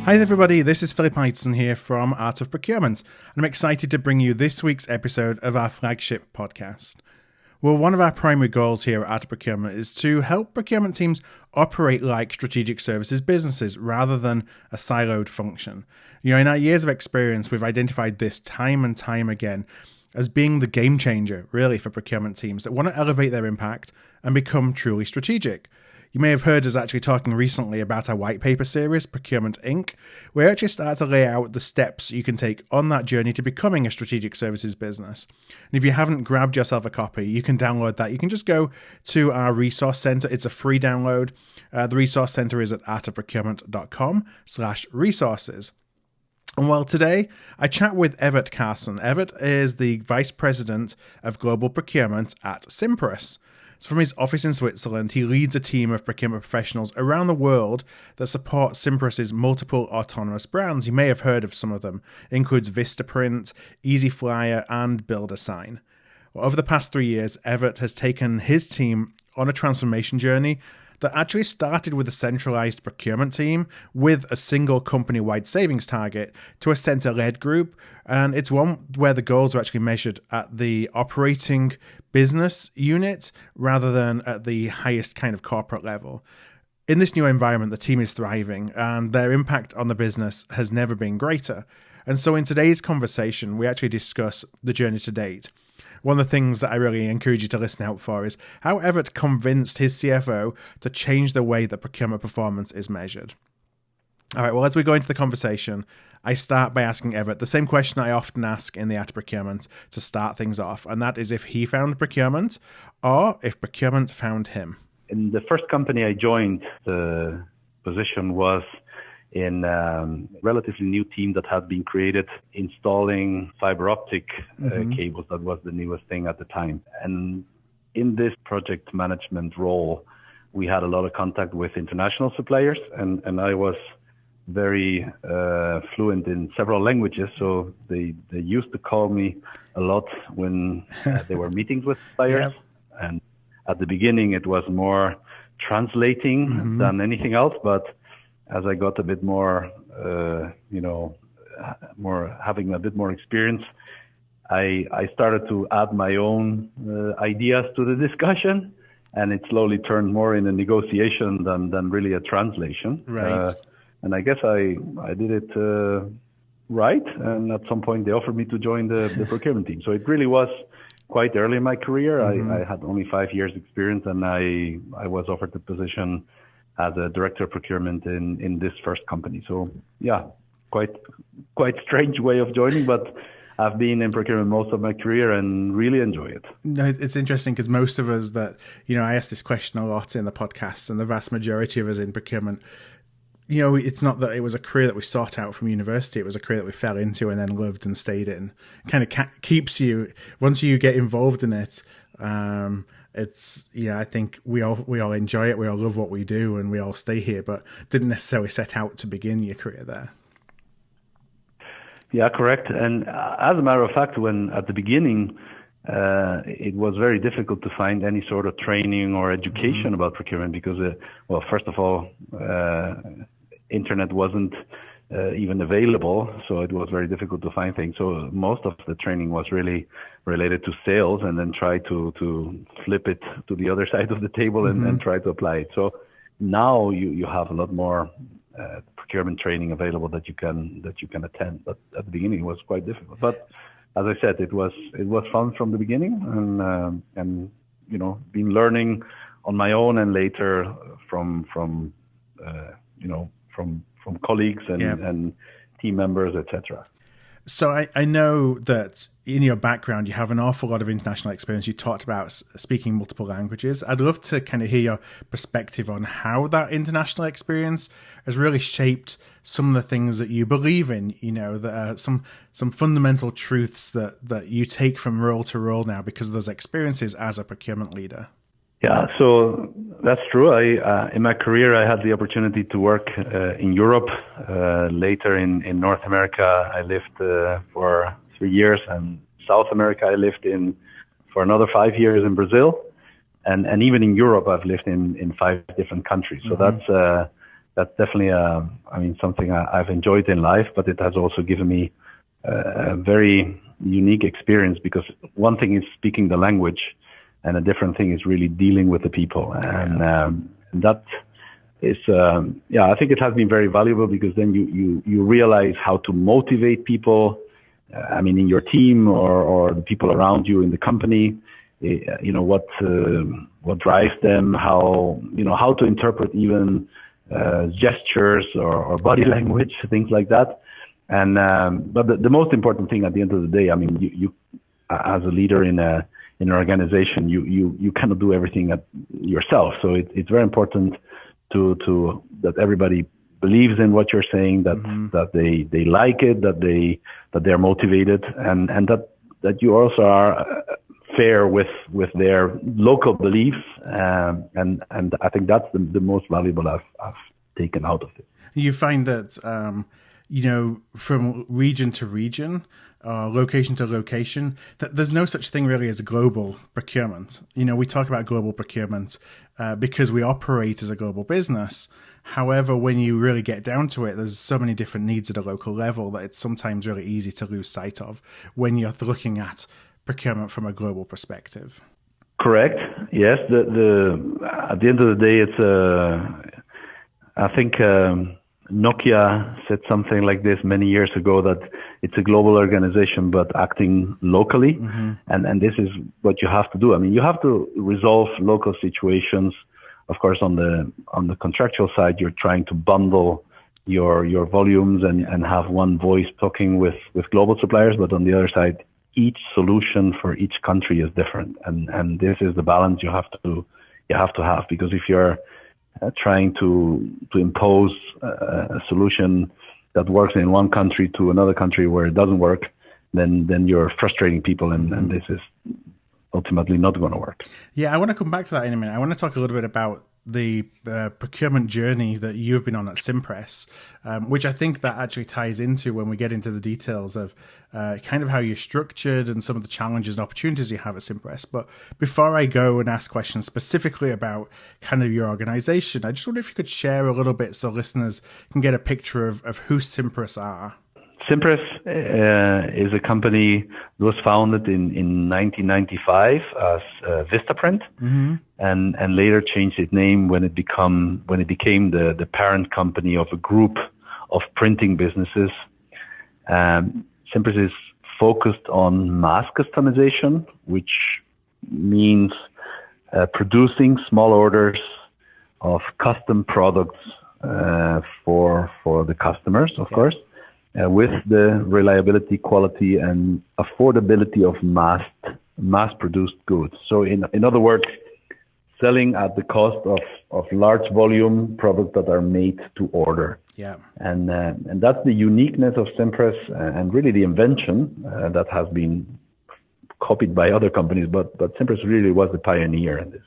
Hi everybody, this is Philip Heitzen here from Art of Procurement, and I'm excited to bring you this week's episode of our flagship podcast. Well, one of our primary goals here at Art of Procurement is to help procurement teams operate like strategic services businesses rather than a siloed function. You know, in our years of experience, we've identified this time and time again as being the game changer, really, for procurement teams that want to elevate their impact and become truly strategic. You may have heard us actually talking recently about our white paper series, Procurement Inc., where we actually start to lay out the steps you can take on that journey to becoming a strategic services business. And if you haven't grabbed yourself a copy, you can download that. You can just go to our resource center. It's a free download. The resource center is at artofprocurement.com/resources. And well, today I chat with Evert Karsen. Evert is the Vice President of Global Procurement at Cimpress. So from his office in Switzerland, he leads a team of procurement professionals around the world that support Cimpress's multiple autonomous brands. You may have heard of some of them. It includes Vistaprint, Easyflyer, and BuildASign. Well, over the past 3 years, Evert has taken his team on a transformation journey that actually started with a centralized procurement team with a single company-wide savings target to a center-led group. And it's one where the goals are actually measured at the operating business unit rather than at the highest kind of corporate level. In this new environment, the team is thriving and their impact on the business has never been greater. And so in today's conversation, we actually discuss the journey to date. One of the things that I really encourage you to listen out for is how Evert convinced his CFO to change the way that procurement performance is measured. All right, well, as we go into the conversation, I start by asking Evert the same question I often ask in the Art of Procurement to start things off, and that is if he found procurement or if procurement found him. In the first company I joined, the position was in a relatively new team that had been created installing fiber optic cables. That was the newest thing at the time. And in this project management role, we had a lot of contact with international suppliers, and I was very fluent in several languages. So they used to call me a lot when there were meetings with suppliers. Yeah. And at the beginning, it was more translating than anything else, but as I got a bit more, having a bit more experience, I started to add my own ideas to the discussion, and it slowly turned more in a negotiation than really a translation. Right. And I guess I did it right, and at some point they offered me to join the procurement team. So it really was quite early in my career. I had only 5 years experience, and I was offered the position as a director of procurement in this first company. So yeah, quite strange way of joining, but I've been in procurement most of my career and really enjoy it. No, it's interesting because most of us that, I ask this question a lot in the podcast, and the vast majority of us in procurement, it's not that it was a career that we sought out from university. It was a career that we fell into and then loved and stayed in. Kind of keeps you, once you get involved in it, it's, I think we all enjoy it. We all love what we do and we all stay here, but didn't necessarily set out to begin your career there. Yeah, correct. And as a matter of fact, when at the beginning, it was very difficult to find any sort of training or education about procurement because, first of all, internet wasn't even available, so it was very difficult to find things. So most of the training was really related to sales, and then try to flip it to the other side of the table and try to apply it. So now you have a lot more procurement training available that you can attend. But at the beginning it was quite difficult. But as I said, it was fun from the beginning, and been learning on my own and later from colleagues and team members, etc. So I know that in your background, you have an awful lot of international experience. You talked about speaking multiple languages. I'd love to kind of hear your perspective on how that international experience has really shaped some of the things that you believe in, that are some fundamental truths that you take from role to role now because of those experiences as a procurement leader. Yeah, so that's true. In my career, I had the opportunity to work in Europe. Later in North America, I lived for 3 years, and South America, I lived in for another 5 years in Brazil, and even in Europe, I've lived in 5 different countries. So that's definitely something I've enjoyed in life, but it has also given me a very unique experience, because one thing is speaking the language, and a different thing is really dealing with the people, and that is I think it has been very valuable, because then you realize how to motivate people. In your team or the people around you in the company, what drives them, how to interpret even gestures or body language, things like that. And but the most important thing at the end of the day, you as a leader in an organization, you cannot do everything yourself. So it's very important to that everybody believes in what you're saying, that they like it, that they're motivated, and that you also are fair with their local beliefs, and I think that's the most valuable I've taken out of it. You find that from region to region, location to location, that there's no such thing really as a global procurement. We talk about global procurement because we operate as a global business. However, when you really get down to it, there's so many different needs at a local level that it's sometimes really easy to lose sight of when you're looking at procurement from a global perspective. Correct. Yes. At the end of the day, it's I think Nokia said something like this many years ago, that it's a global organization but acting locally, and this is what you have to do. You have to resolve local situations. Of course, on the contractual side, you're trying to bundle your volumes and have one voice talking with global suppliers. But on the other side, each solution for each country is different, and this is the balance you have to have, because if you're trying to impose a solution that works in one country to another country where it doesn't work, then you're frustrating people, and this is ultimately not going to work. Yeah, I want to come back to that in a minute. I want to talk a little bit about the procurement journey that you've been on at Cimpress, which I think that actually ties into when we get into the details of kind of how you're structured and some of the challenges and opportunities you have at Cimpress. But before I go and ask questions specifically about kind of your organization, I just wonder if you could share a little bit so listeners can get a picture of who Cimpress are. Cimpress is a company that was founded in 1995 as Vistaprint, and later changed its name when it became the parent company of a group of printing businesses. Cimpress is focused on mass customization, which means producing small orders of custom products for the customers, of course. With the reliability, quality, and affordability of mass-produced goods. So, in other words, selling at the cost of large volume products that are made to order. Yeah. And that's the uniqueness of Cimpress, and really the invention that has been copied by other companies, but Cimpress really was the pioneer in this.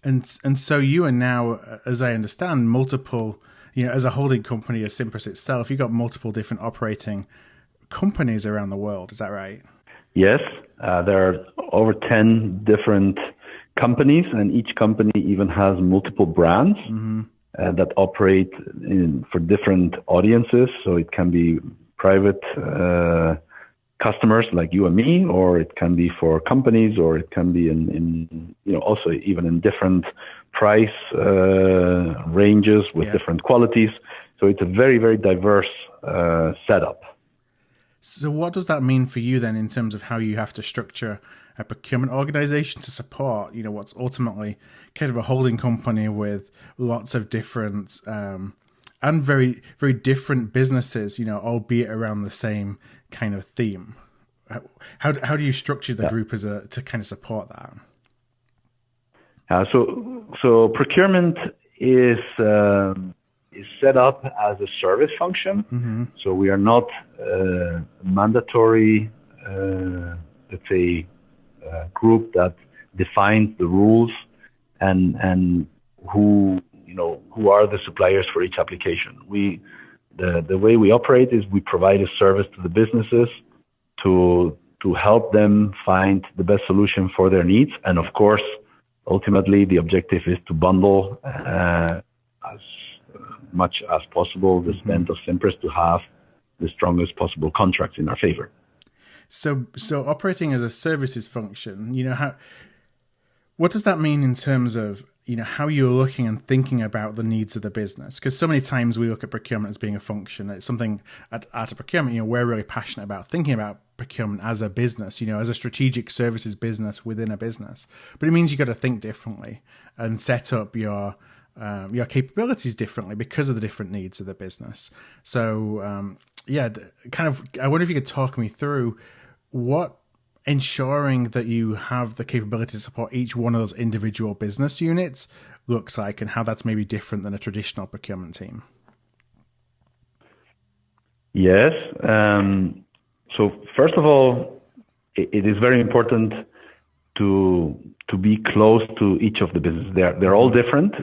And so you are now, as I understand, multiple. As a holding company, as Cimpress itself, you've got multiple different operating companies around the world. Is that right? Yes. There are over 10 different companies, and each company even has multiple brands that operate for different audiences. So it can be private customers like you and me, or it can be for companies, or it can be in also even in different price ranges with different qualities. So it's a very, very diverse setup. So what does that mean for you then in terms of how you have to structure a procurement organization to support, what's ultimately kind of a holding company with lots of different and very, very different businesses, albeit around the same kind of theme? How do you structure the group to kind of support that? So procurement is set up as a service function. So we are not mandatory, let's say, group that defines the rules and who are the suppliers for each application. The way we operate is we provide a service to the businesses to help them find the best solution for their needs, and of course, ultimately, the objective is to bundle as much as possible the spend of Cimpress to have the strongest possible contracts in our favor. So operating as a services function, what does that mean in terms of, how you're looking and thinking about the needs of the business? Because so many times we look at procurement as being a function. It's something at a procurement, we're really passionate about thinking about procurement as a business, as a strategic services business within a business. But it means you got to think differently and set up your capabilities differently because of the different needs of the business. So, I wonder if you could talk me through what ensuring that you have the capability to support each one of those individual business units looks like, and how that's maybe different than a traditional procurement team. Yes. So first of all, it is very important to be close to each of the businesses. They're all different.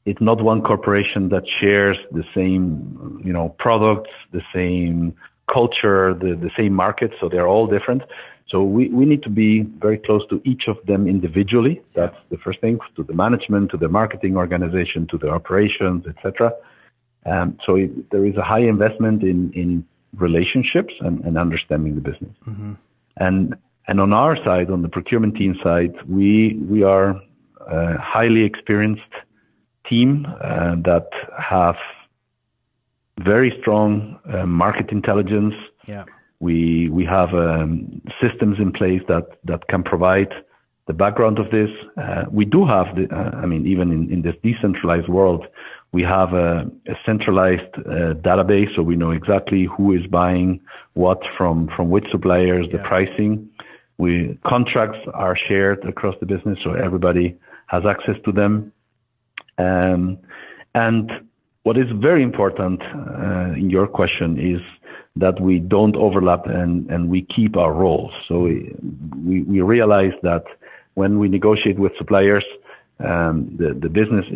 It's not one corporation that shares the same, products, the same culture, the same market. So they're all different. So we need to be very close to each of them individually. That's the first thing, to the management, to the marketing organization, to the operations, etc. There is a high investment in relationships and understanding the business. And on our side, on the procurement team side, we are a highly experienced team that have very strong market intelligence. Yeah. We have systems in place that can provide the background of this. We do have even in this decentralized world, we have a centralized database, so we know exactly who is buying what from which suppliers, the pricing. Contracts are shared across the business, so everybody has access to them. And what is very important in your question is that we don't overlap and we keep our roles. So we realize that when we negotiate with suppliers, the business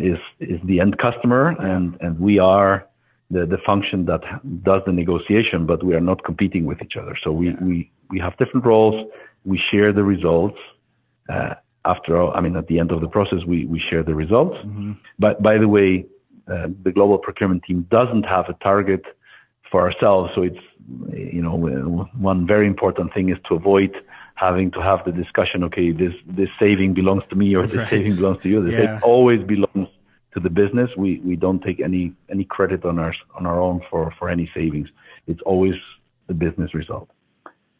is the end customer, and we are the function that does the negotiation, but we are not competing with each other. So we have different roles. We share the results. After all, at the end of the process, we share the results. But by the way, the global procurement team doesn't have a target for ourselves. So it's, one very important thing is to avoid having to have the discussion, okay, this saving belongs to me or this saving belongs to you. It always belongs to the business. We don't take any credit on our own for any savings. It's always the business result.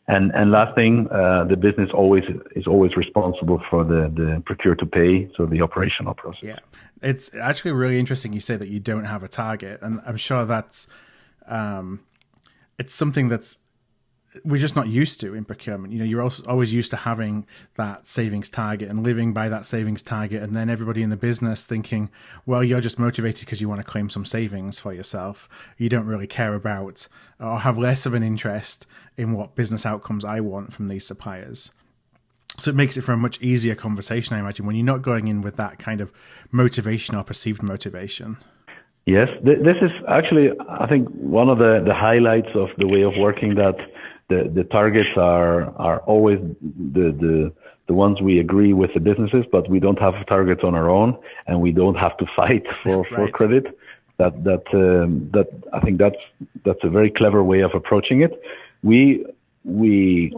And last thing, the business is always responsible for the procure to pay, so the operational process. Yeah, it's actually really interesting you say that you don't have a target, and I'm sure that's it's something that's we're just not used to in procurement. You're also always used to having that savings target and living by that savings target, and then everybody in the business thinking, well, you're just motivated because you want to claim some savings for yourself. You don't really care about or have less of an interest in what business outcomes I want from these suppliers. So it makes it for a much easier conversation, I imagine, when you're not going in with that kind of motivation or perceived motivation. Yes, this is actually, I think, one of the highlights of the way of working, that the targets are always the ones we agree with the businesses, but we don't have targets on our own, and we don't have to fight for credit. That I think that's a very clever way of approaching it. We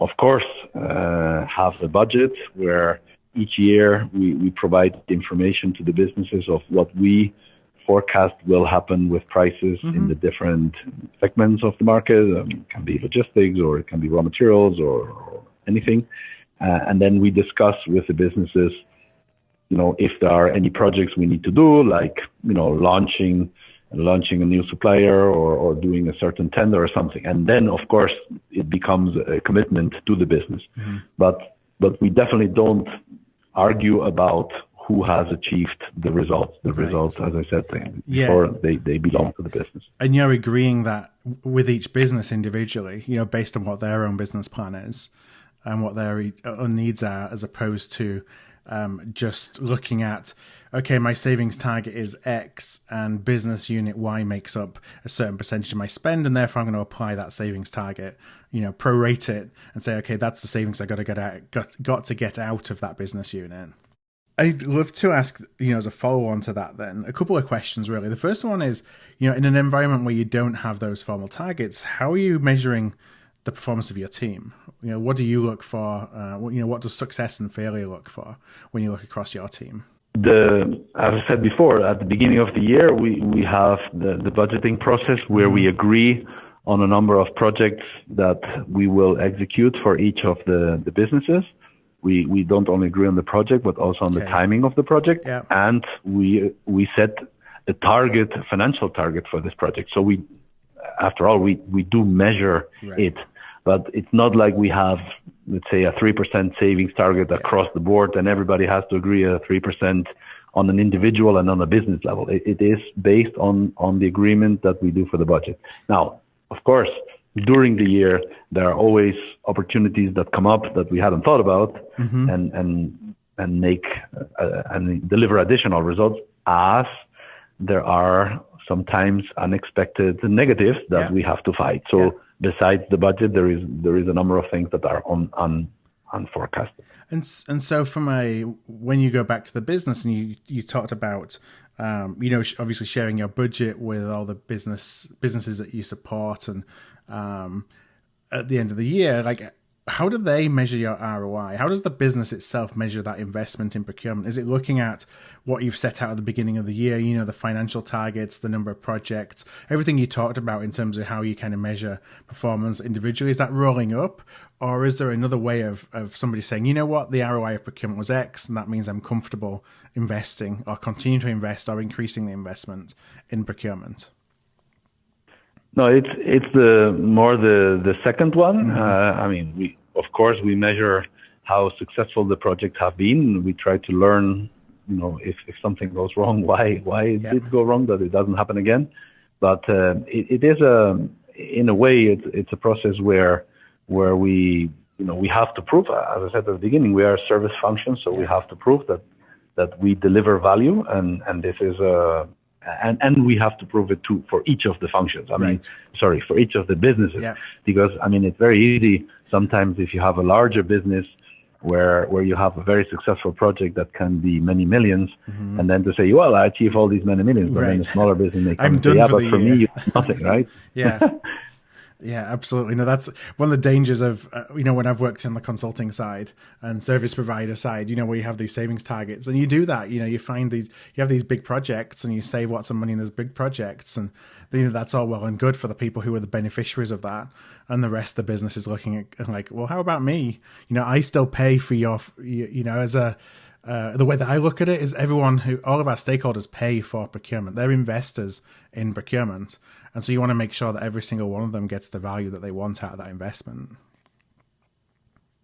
of course have a budget where each year we provide information to the businesses of what we forecast will happen with prices in the different segments of the market. It can be logistics, or it can be raw materials, or anything. And then we discuss with the businesses, if there are any projects we need to do, like, launching a new supplier or doing a certain tender or something. And then, of course, it becomes a commitment to the business. But we definitely don't argue about who has achieved the results. The results, as I said before, they belong to the business. And you're agreeing that with each business individually, based on what their own business plan is and what their own needs are, as opposed to just looking at, okay, my savings target is X and business unit Y makes up a certain percentage of my spend, and therefore I'm going to apply that savings target, prorate it and say, okay, that's the savings I got to get out of that business unit. I'd love to ask, as a follow-on to that then, a couple of questions really. The first one is, in an environment where you don't have those formal targets, how are you measuring the performance of your team? What do you look for? What does success and failure look for when you look across your team? As I said before, at the beginning of the year, we have the budgeting process where we agree on a number of projects that we will execute for each of the businesses. We don't only agree on the project, but also on the timing of the project. Yeah. And we set a target, a financial target for this project. So after all, we do measure it, but it's not like we have, let's say, a 3% savings target across the board and everybody has to agree a 3% on an individual and on a business level. It is based on the agreement that we do for the budget. Now, of course, during the year, there are always opportunities that come up that we hadn't thought about and make and deliver additional results, as there are sometimes unexpected negatives that we have to fight. So besides the budget, there is a number of things that are unforecasted. And so when you go back to the business and you talked about obviously sharing your budget with all the businesses that you support, and at the end of the year, like, how do they measure your ROI? How does the business itself measure that investment in procurement? Is it looking at what you've set out at the beginning of the year, the financial targets, the number of projects, everything you talked about in terms of how you kind of measure performance individually? Is that rolling up? Or is there another way of somebody saying, what, the ROI of procurement was X, and that means I'm comfortable investing or continue to invest or increasing the investment in procurement? No, it's the second one. I mean, we measure how successful the projects have been. We try to learn, if something goes wrong, why it did go wrong, that it doesn't happen again. But it is in a way, it's a process where we have to prove, as I said at the beginning, we are a service function, so we have to prove that we deliver value, and this is and we have to prove it too for each of the functions. For each of the businesses, because it's very easy sometimes if you have a larger business where you have a very successful project that can be many millions, and then to say, well, I achieve all these many millions, but then a smaller business may come and say, but for me, it's nothing, right? Yeah, absolutely. No, that's one of the dangers of, when I've worked on the consulting side and service provider side, where you have these savings targets, and you do that, you find you have these big projects and you save lots of money in those big projects, and that's all well and good for the people who are the beneficiaries of that. And the rest of the business is looking at like, well, how about me? I still pay for your, as a, the way that I look at it is all of our stakeholders pay for procurement. They're investors in procurement. And so you want to make sure that every single one of them gets the value that they want out of that investment.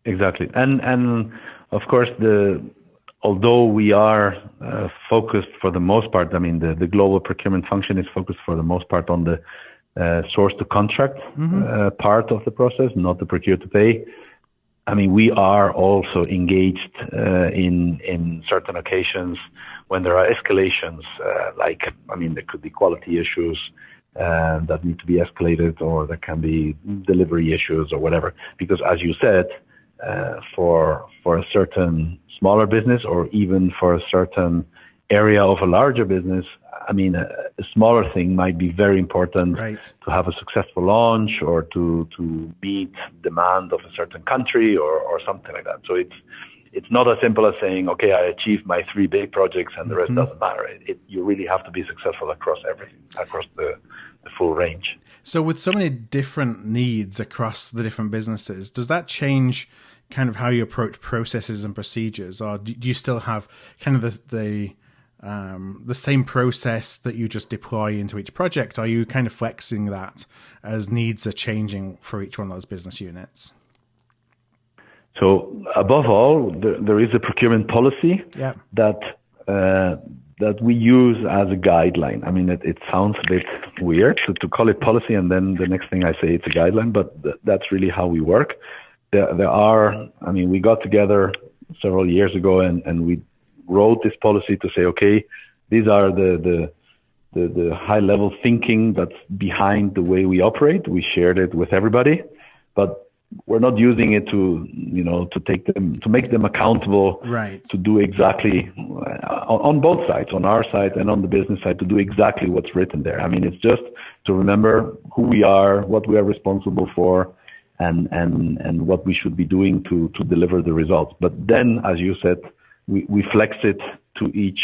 Exactly. And of course, although we are focused for the most part, the global procurement function is focused for the most part on the source to contract part of the process, not the procure to pay. We are also engaged in certain occasions when there are escalations, there could be quality issues that need to be escalated, or there can be delivery issues or whatever. Because as you said, for a certain smaller business, or even for a certain area of a larger business, a smaller thing might be very important to have a successful launch, or to meet demand of a certain country, or something like that. So it's not as simple as saying, okay, I achieved my 3 big projects and the rest doesn't matter. You really have to be successful across everything, across the full range. So with so many different needs across the different businesses, does that change kind of how you approach processes and procedures, or do you still have kind of the same process that you just deploy into each project? Or are you kind of flexing that as needs are changing for each one of those business units? So above all, there is a procurement policy that we use as a guideline. It sounds a bit weird to call it policy, and then the next thing I say it's a guideline, but that's really how we work. There are, we got together several years ago and we wrote this policy to say, okay, these are the high level thinking that's behind the way we operate. We shared it with everybody, but we're not using it to, to make them accountable, right, to do exactly on both sides, on our side and on the business side, to do exactly what's written there. I mean, it's just to remember who we are, what we are responsible for, and what we should be doing to deliver the results. But then, as you said, we flex it to each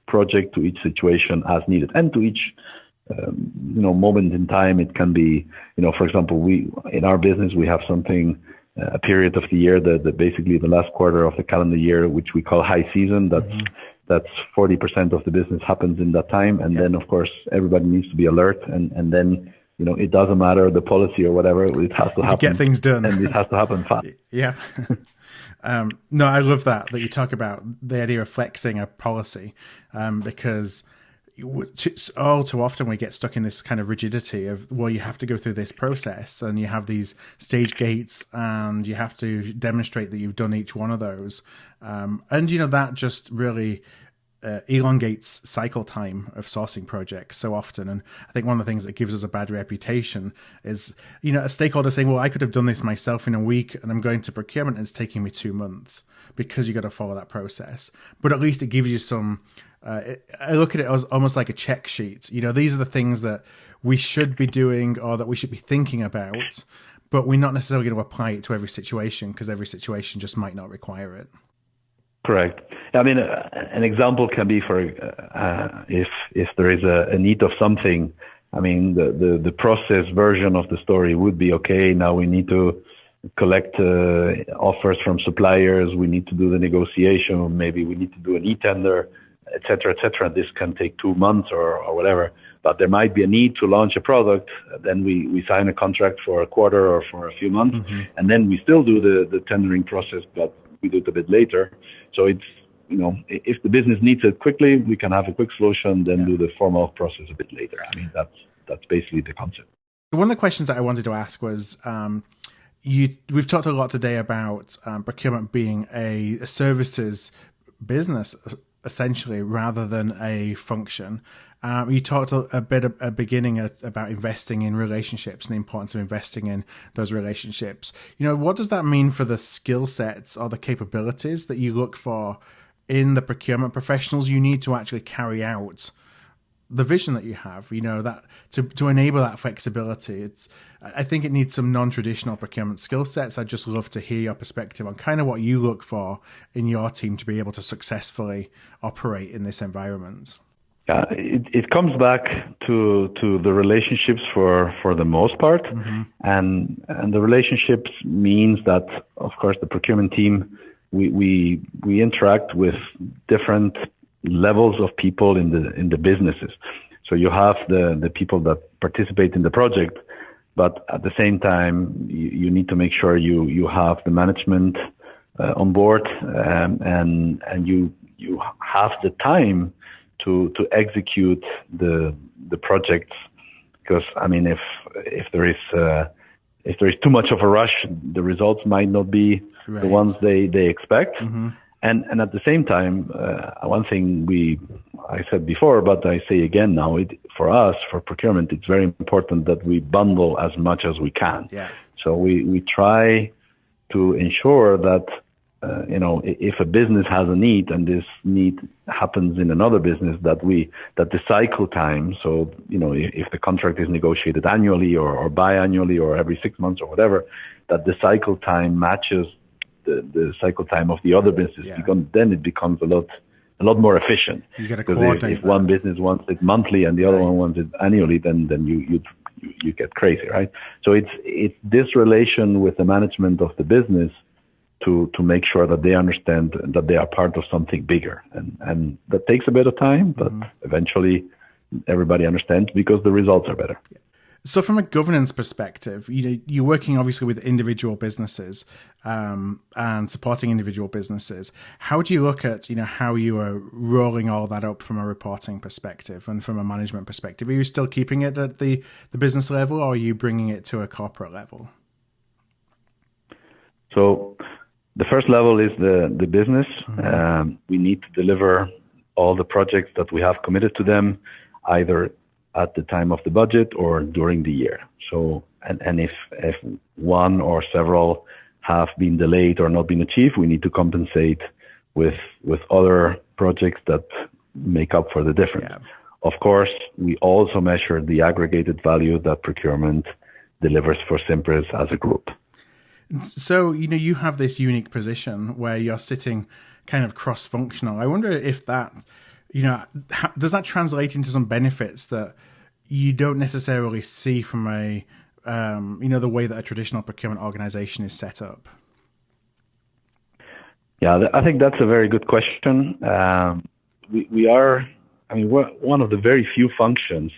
project, to each situation as needed, and to each moment in time. It can be, for example, in our business we have something, a period of the year that basically the last quarter of the calendar year, which we call high season. That's 40% of the business happens in that time, and then of course everybody needs to be alert, and then it doesn't matter the policy or whatever, it has to happen. To get things done, and it has to happen fast. Yeah. No, I love that you talk about the idea of flexing a policy, because all too often we get stuck in this kind of rigidity of, well, you have to go through this process and you have these stage gates and you have to demonstrate that you've done each one of those. And, that just really elongates cycle time of sourcing projects so often. And I think one of the things that gives us a bad reputation is, a stakeholder saying, well, I could have done this myself in a week and I'm going to procurement and it's taking me 2 months, because you got to follow that process. But at least it gives you some, I look at it as almost like a check sheet. These are the things that we should be doing or that we should be thinking about, but we're not necessarily going to apply it to every situation, because every situation just might not require it. Correct. I mean, an example can be for if there is a need of something. I mean, the process version of the story would be, okay, now we need to collect offers from suppliers. We need to do the negotiation. Maybe we need to do an e-tender, et cetera, et cetera. This can take 2 months or whatever. But there might be a need to launch a product. Then we sign a contract for a quarter or for a few months, and then we still do the tendering process, but we do it a bit later. So it's, if the business needs it quickly, we can have a quick solution, then do the formal process a bit later. I mean, that's basically the concept. One of the questions that I wanted to ask was, we've talked a lot today about procurement being a services business, essentially, rather than a function. You talked a bit at the beginning about investing in relationships and the importance of investing in those relationships. What does that mean for the skill sets or the capabilities that you look for in the procurement professionals you need to actually carry out the vision that you have, that to enable that flexibility? I think it needs some non-traditional procurement skill sets. I'd just love to hear your perspective on kind of what you look for in your team to be able to successfully operate in this environment. It comes back to the relationships for the most part, and the relationships means that, of course, the procurement team, we interact with different levels of people in the businesses. So you have the people that participate in the project, but at the same time you need to make sure you have the management on board, and you have the time to execute the projects. Because I mean, if there is too much of a rush, the results might not be the ones they expect. And at the same time, one thing I said before, but I say again now, for us, for procurement, it's very important that we bundle as much as we can. Yeah. So we try to ensure that, if a business has a need and this need happens in another business, that the cycle time, so, if the contract is negotiated annually or biannually or every 6 months or whatever, that the cycle time matches the cycle time of the other business, because then it becomes a lot more efficient. You got to coordinate. If one business wants it monthly and the other one wants it annually, then you get crazy, right? So it's this relation with the management of the business to make sure that they understand that they are part of something bigger, and that takes a bit of time, but eventually everybody understands because the results are better. So from a governance perspective, you're working obviously with individual businesses and supporting individual businesses. How do you look at, how you are rolling all that up from a reporting perspective and from a management perspective? Are you still keeping it at the business level, or are you bringing it to a corporate level? So the first level is the business. We need to deliver all the projects that we have committed to them, either at the time of the budget or during the year. So, and if one or several have been delayed or not been achieved, we need to compensate with other projects that make up for the difference. Yeah. Of course, we also measure the aggregated value that procurement delivers for Cimpress as a group. So, you have this unique position where you're sitting kind of cross-functional. I wonder if that, does that translate into some benefits that you don't necessarily see from the way that a traditional procurement organization is set up? Yeah, I think that's a very good question. We're one of the very few functions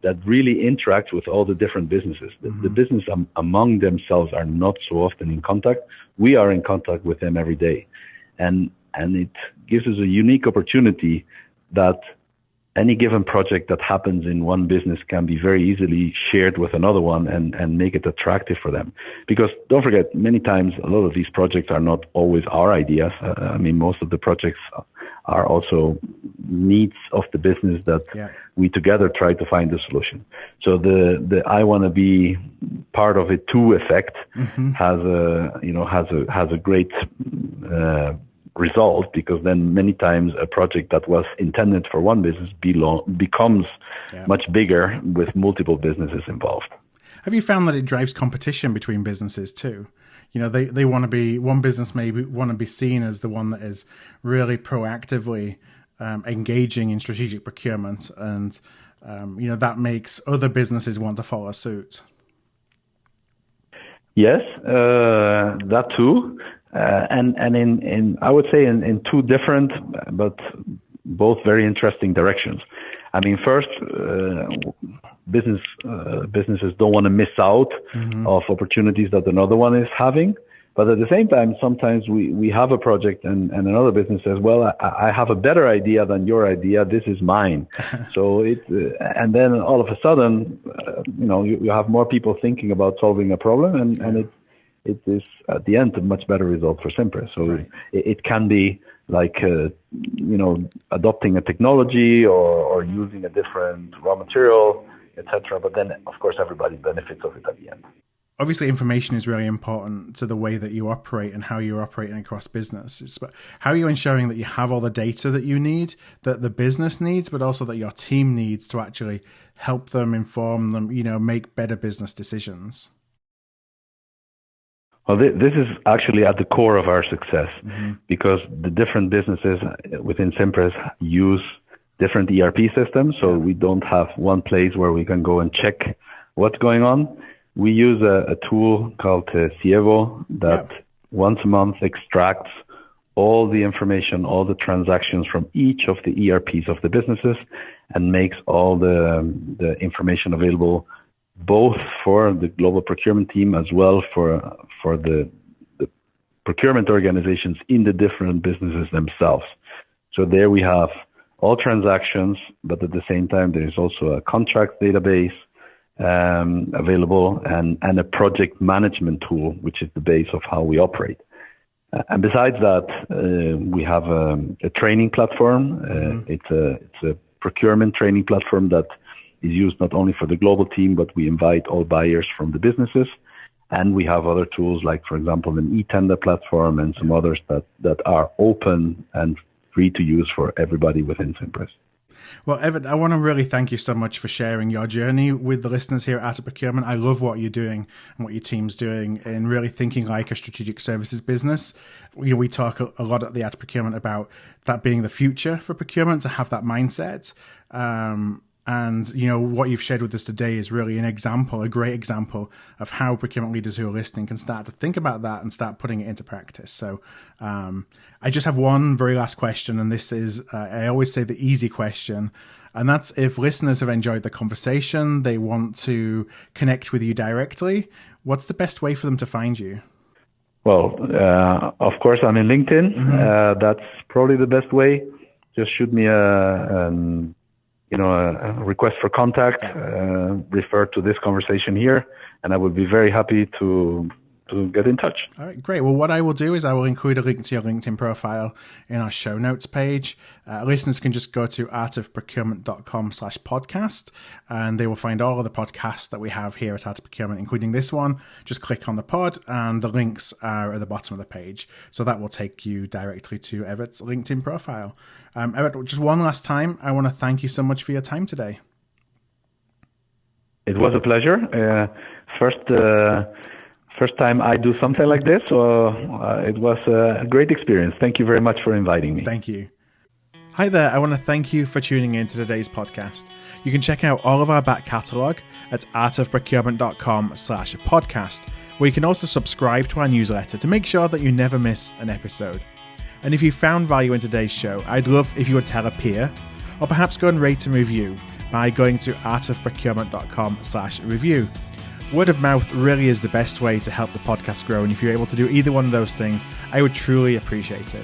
that really interacts with all the different businesses. The business among themselves are not so often in contact. We are in contact with them every day. And it gives us a unique opportunity that any given project that happens in one business can be very easily shared with another one and make it attractive for them. Because don't forget, many times a lot of these projects are not always our ideas. Most of the projects are also needs of the business that we together try to find a solution. So the I want to be part of it too effect has a great result, because then many times a project that was intended for one business becomes much bigger with multiple businesses involved. Have you found that it drives competition between businesses too? They want to be, one business may want to be seen as the one that is really proactively engaging in strategic procurement, and that makes other businesses want to follow suit. Yes, that too. And in I would say in two different but both very interesting directions. First, businesses don't want to miss out of opportunities that another one is having. But at the same time, sometimes we have a project and another business says, well, I have a better idea than your idea. This is mine. So and then all of a sudden, you have more people thinking about solving a problem, and it is at the end a much better result for Cimpress. So it can be like, adopting a technology or using a different raw material, etc. But then, of course, everybody benefits of it at the end. Obviously, information is really important to the way that you operate and how you're operating across business. But how are you ensuring that you have all the data that you need, that the business needs, but also that your team needs to actually help them, inform them, make better business decisions? Well, this is actually at the core of our success, because the different businesses within Cimpress use different ERP systems. So we don't have one place where we can go and check what's going on. We use a tool called Cievo that once a month extracts all the information, all the transactions from each of the ERPs of the businesses, and makes all the information available both for the global procurement team as well for the procurement organizations in the different businesses themselves. So there we have all transactions, but at the same time, there is also a contract database available and a project management tool, which is the base of how we operate. And besides that, we have a training platform. It's a procurement training platform that is used not only for the global team, but we invite all buyers from the businesses. And we have other tools like, for example, an e-tender platform and some others that are open and free to use for everybody within Cimpress. Well, Evert, I want to really thank you so much for sharing your journey with the listeners here at Procurement. I love what you're doing and what your team's doing in really thinking like a strategic services business. We talk a lot at the Procurement about that being the future for procurement, to have that mindset. And, what you've shared with us today is really a great example of how procurement leaders who are listening can start to think about that and start putting it into practice. So I just have one very last question, and this is, I always say the easy question, and that's if listeners have enjoyed the conversation, they want to connect with you directly, what's the best way for them to find you? Well, of course, I'm in LinkedIn. That's probably the best way. Just shoot me a request for contact, refer to this conversation here, and I would be very happy to to get in touch. All right, great. Well, what I will do is I will include a link to your LinkedIn profile in our show notes page. Listeners can just go to artofprocurement.com/podcast, and they will find all of the podcasts that we have here at Art of Procurement, including this one. Just click on the pod, and the links are at the bottom of the page. So that will take you directly to Evert's LinkedIn profile. Evert, just one last time, I want to thank you so much for your time today. It was a pleasure. First time I do something like this, so it was a great experience. Thank you very much for inviting me. Thank you. Hi there, I want to thank you for tuning in to today's podcast. You can check out all of our back catalogue at artofprocurement.com/podcast, where you can also subscribe to our newsletter to make sure that you never miss an episode. And if you found value in today's show, I'd love if you would tell a peer, or perhaps go and rate and review by going to artofprocurement.com/review. Word of mouth really is the best way to help the podcast grow, and if you're able to do either one of those things, I would truly appreciate it.